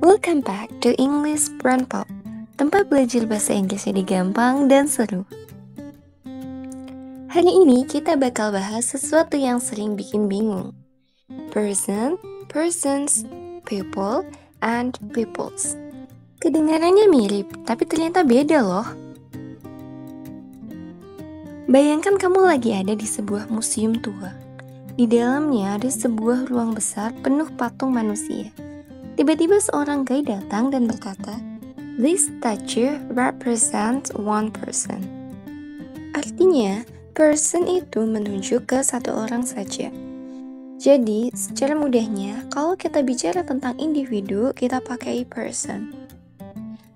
Welcome back to English Brand Pop, tempat belajar bahasa Inggris yang gampang dan seru. Hari ini kita bakal bahas sesuatu yang sering bikin bingung. Person, persons, people, and peoples. Kedengarannya mirip, tapi ternyata beda loh. Bayangkan kamu lagi ada di sebuah museum tua. Di dalamnya ada sebuah ruang besar penuh patung manusia. Tiba-tiba seorang guide datang dan berkata, "This statue represents one person." Artinya, person itu menunjuk ke satu orang saja. Jadi, secara mudahnya, kalau kita bicara tentang individu, kita pakai person.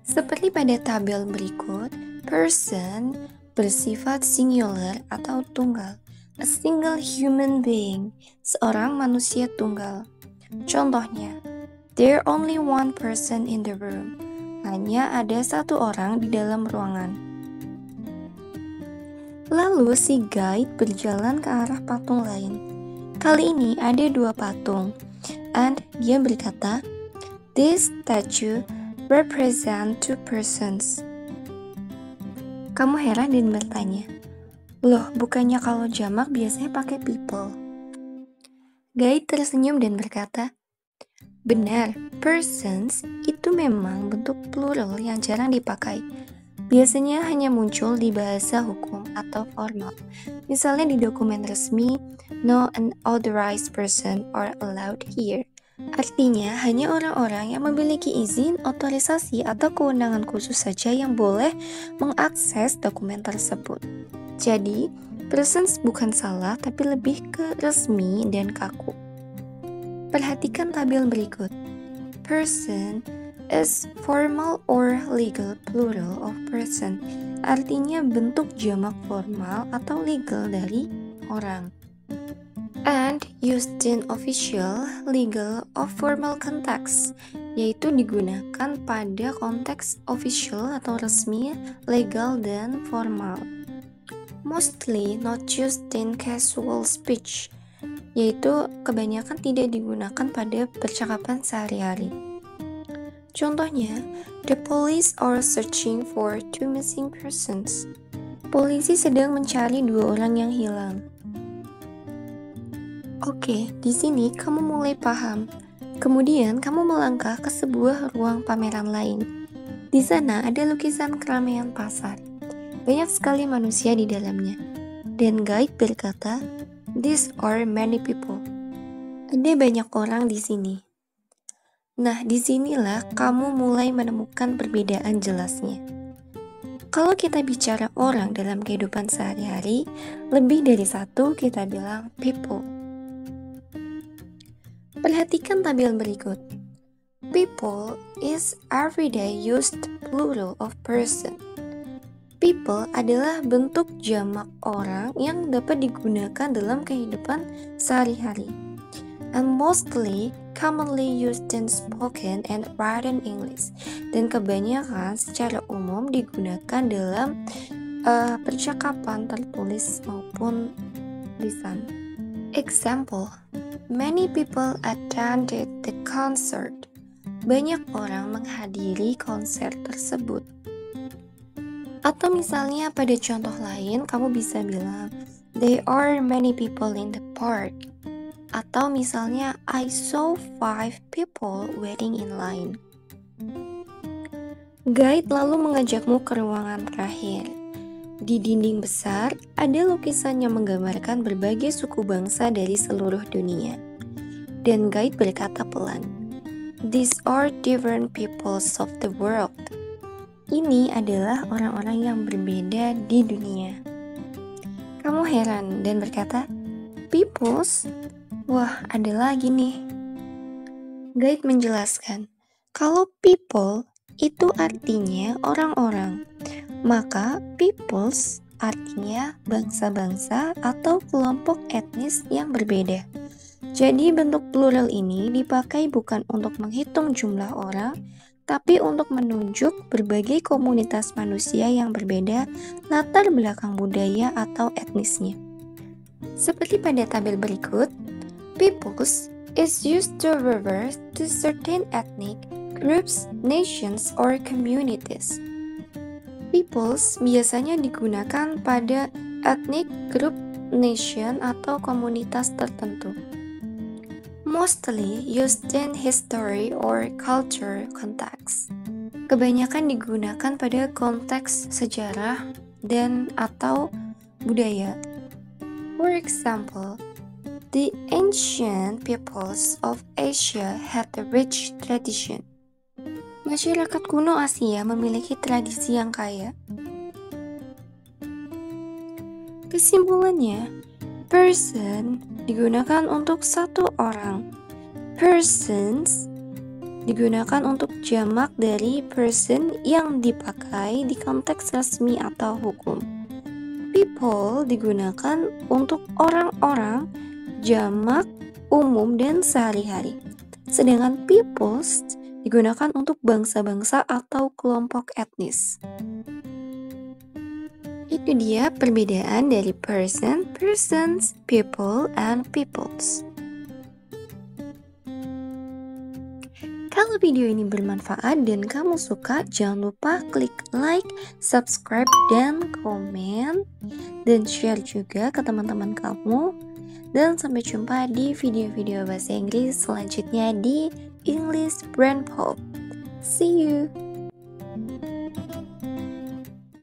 Seperti pada tabel berikut, person bersifat singular atau tunggal. A single human being, seorang manusia tunggal. Contohnya, there only one person in the room. Hanya ada satu orang di dalam ruangan. Lalu si guide berjalan ke arah patung lain. Kali ini ada dua patung. And dia berkata, "This statue represents two persons." Kamu heran dan bertanya, "Loh, bukannya kalau jamak biasanya pakai people?" Guide tersenyum dan berkata, "Benar, persons itu memang bentuk plural yang jarang dipakai. Biasanya hanya muncul di bahasa hukum atau formal. Misalnya di dokumen resmi, no unauthorized person are allowed here. Artinya hanya orang-orang yang memiliki izin, otorisasi, atau kewenangan khusus saja yang boleh mengakses dokumen tersebut. Jadi, persons bukan salah tapi lebih ke resmi dan kaku. Perhatikan tabel berikut. Person is formal or legal plural of person. Artinya bentuk jamak formal atau legal dari orang. And used in official, legal, or formal context, yaitu digunakan pada konteks official atau resmi, legal, dan formal. Mostly not used in casual speech, yaitu kebanyakan tidak digunakan pada percakapan sehari-hari. Contohnya, the police are searching for two missing persons. Polisi sedang mencari dua orang yang hilang. Oke, di sini kamu mulai paham. Kemudian kamu melangkah ke sebuah ruang pameran lain. Di sana ada lukisan keramaian pasar. Banyak sekali manusia di dalamnya. Dan guide berkata, "These are many people." Ada banyak orang di sini. Nah, disinilah kamu mulai menemukan perbedaan jelasnya. Kalau kita bicara orang dalam kehidupan sehari-hari, lebih dari satu kita bilang people. Perhatikan tabel berikut. People is everyday used plural of person. People adalah bentuk jamak orang yang dapat digunakan dalam kehidupan sehari-hari. And mostly commonly used in spoken and written English. Dan kebanyakan secara umum digunakan dalam percakapan tertulis maupun lisan. Example, many people attended the concert. Banyak orang menghadiri konser tersebut. Atau misalnya pada contoh lain, kamu bisa bilang, there are many people in the park. Atau misalnya, I saw 5 people waiting in line. Guide lalu mengajakmu ke ruangan terakhir. Di dinding besar, ada lukisan yang menggambarkan berbagai suku bangsa dari seluruh dunia. Dan guide berkata pelan, "These are different peoples of the world." Ini adalah orang-orang yang berbeda di dunia. Kamu heran dan berkata, "Peoples? Wah, ada lagi nih." Guide menjelaskan, kalau people itu artinya orang-orang, maka peoples artinya bangsa-bangsa atau kelompok etnis yang berbeda. Jadi bentuk plural ini dipakai bukan untuk menghitung jumlah orang, tapi untuk menunjuk berbagai komunitas manusia yang berbeda latar belakang budaya atau etnisnya. Seperti pada tabel berikut, peoples is used to refer to certain ethnic groups, nations, or communities. Peoples biasanya digunakan pada ethnic group, nation, atau komunitas tertentu. Mostly used in history or culture context. Kebanyakan digunakan pada konteks sejarah dan atau budaya. For example, the ancient peoples of Asia had a rich tradition. Masyarakat kuno Asia memiliki tradisi yang kaya. Kesimpulannya, person digunakan untuk satu orang. Persons digunakan untuk jamak dari person yang dipakai di konteks resmi atau hukum. People digunakan untuk orang-orang, jamak, umum, dan sehari-hari. Sedangkan peoples digunakan untuk bangsa-bangsa atau kelompok etnis. Itu dia perbedaan dari person, persons, people, and peoples. Kalau video ini bermanfaat dan kamu suka, jangan lupa klik like, subscribe, dan komen. Dan share juga ke teman-teman kamu. Dan sampai jumpa di video-video bahasa Inggris selanjutnya di English Brain Pop. See you!